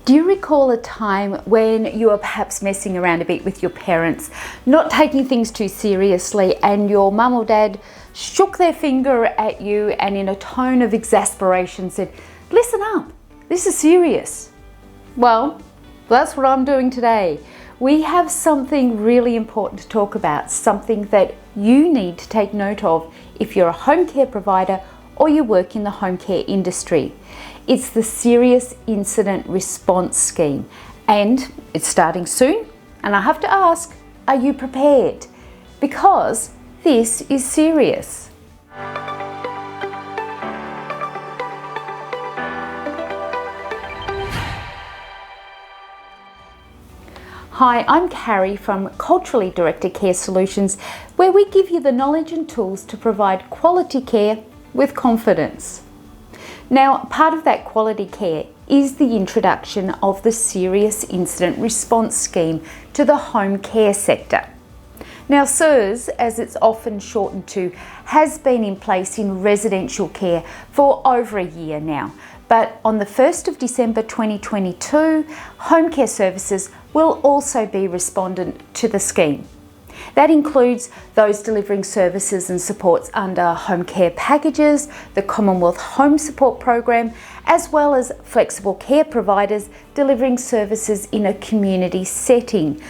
Do you recall a time when you were perhaps messing around a bit with your parents, not taking things too seriously, and your mum or dad shook their finger at you and in a tone of exasperation said, "Listen up, this is serious"? Well, that's what I'm doing today. We have something really important to talk about, something that you need to take note of if you're a home care provider or you work in the home care industry. It's the Serious Incident Response Scheme, and it's starting soon. And I have to ask, are you prepared? Because this is serious. Hi, I'm Carrie from Culturally Directed Care Solutions, where we give you the knowledge and tools to provide quality care with confidence. Now, part of that quality care is the introduction of the Serious Incident Response Scheme to the home care sector. Now, SIRS, as it's often shortened to, has been in place in residential care for over a year now. But on the 1st of December 2022, home care services will also be respondent to the scheme. That includes those delivering services and supports under home care packages, the Commonwealth Home Support Program, as well as flexible care providers delivering services in a community setting.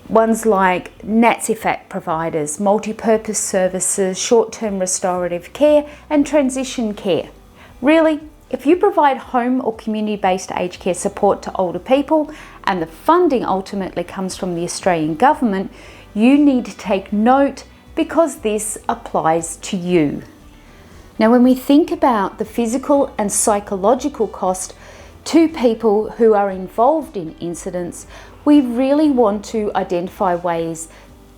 Ones like NATSIFAC providers, multi-purpose services, short-term restorative care and transition care. Really, if you provide home or community-based aged care support to older people and the funding ultimately comes from the Australian Government, you need to take note because this applies to you. Now, when we think about the physical and psychological cost to people who are involved in incidents, we really want to identify ways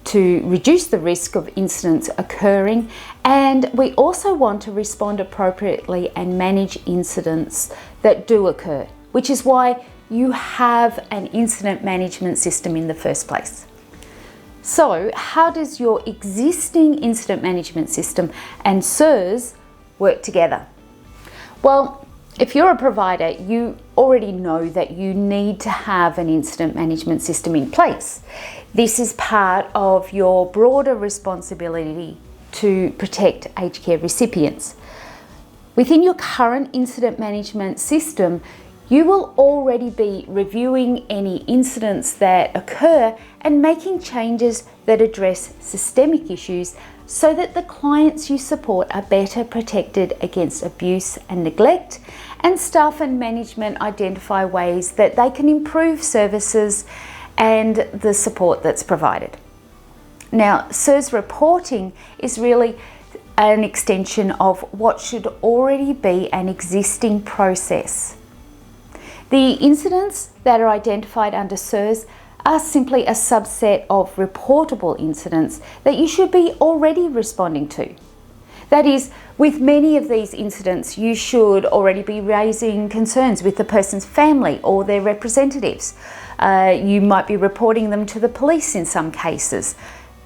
to reduce the risk of incidents occurring, and we also want to respond appropriately and manage incidents that do occur, which is why you have an incident management system in the first place. So, how does your existing incident management system and SIRS work together? Well, if you're a provider, you already know that you need to have an incident management system in place. This is part of your broader responsibility to protect aged care recipients. Within your current incident management system, you will already be reviewing any incidents that occur and making changes that address systemic issues so that the clients you support are better protected against abuse and neglect, and staff and management identify ways that they can improve services and the support that's provided. Now, SIRS reporting is really an extension of what should already be an existing process. The incidents that are identified under SIRS are simply a subset of reportable incidents that you should be already responding to. That is, with many of these incidents, you should already be raising concerns with the person's family or their representatives. You might be reporting them to the police in some cases.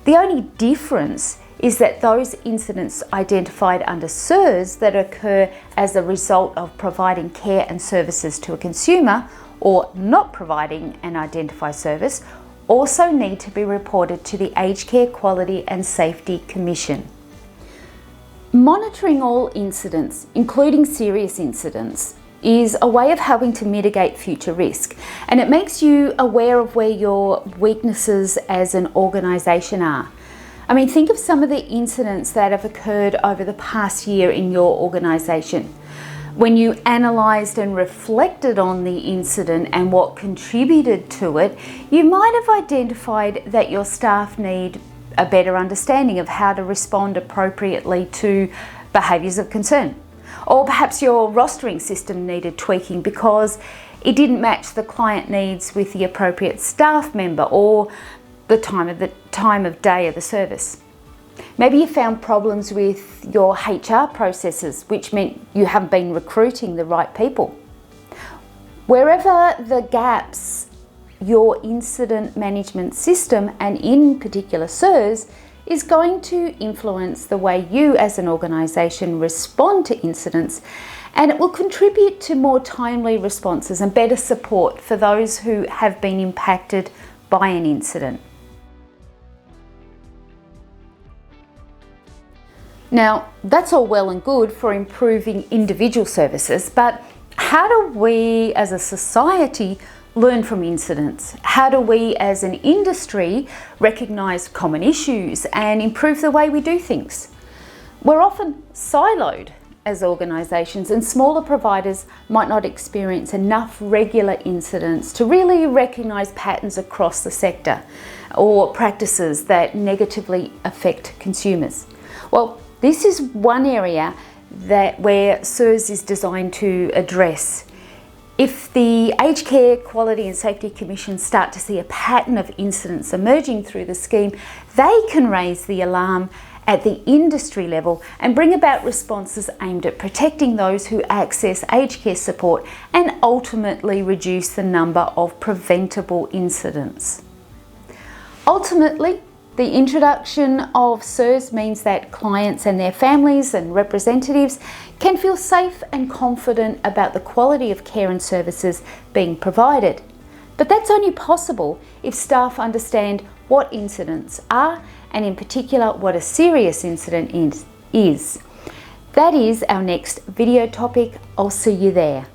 The only difference is that those incidents identified under SIRS that occur as a result of providing care and services to a consumer or not providing an identified service also need to be reported to the Aged Care Quality and Safety Commission. Monitoring all incidents, including serious incidents, is a way of helping to mitigate future risk, and it makes you aware of where your weaknesses as an organisation are. I mean, think of some of the incidents that have occurred over the past year in your organisation. When you analysed and reflected on the incident and what contributed to it, you might have identified that your staff need a better understanding of how to respond appropriately to behaviours of concern. Or perhaps your rostering system needed tweaking because it didn't match the client needs with the appropriate staff member or the time of day of the service. Maybe you found problems with your HR processes, which meant you haven't been recruiting the right people. Wherever the gaps, your incident management system, and in particular SIRS, is going to influence the way you as an organisation respond to incidents and it will contribute to more timely responses and better support for those who have been impacted by an incident. Now, that's all well and good for improving individual services, but how do we as a society learn from incidents? How do we as an industry recognise common issues and improve the way we do things? We're often siloed as organisations, and smaller providers might not experience enough regular incidents to really recognise patterns across the sector or practices that negatively affect consumers. Well, this is one area where SIRS is designed to address. If the Aged Care Quality and Safety Commission start to see a pattern of incidents emerging through the scheme, they can raise the alarm at the industry level and bring about responses aimed at protecting those who access aged care support and ultimately reduce the number of preventable incidents. Ultimately, the introduction of SIRS means that clients and their families and representatives can feel safe and confident about the quality of care and services being provided. But that's only possible if staff understand what incidents are, and in particular what a serious incident is. That is our next video topic. I'll see you there.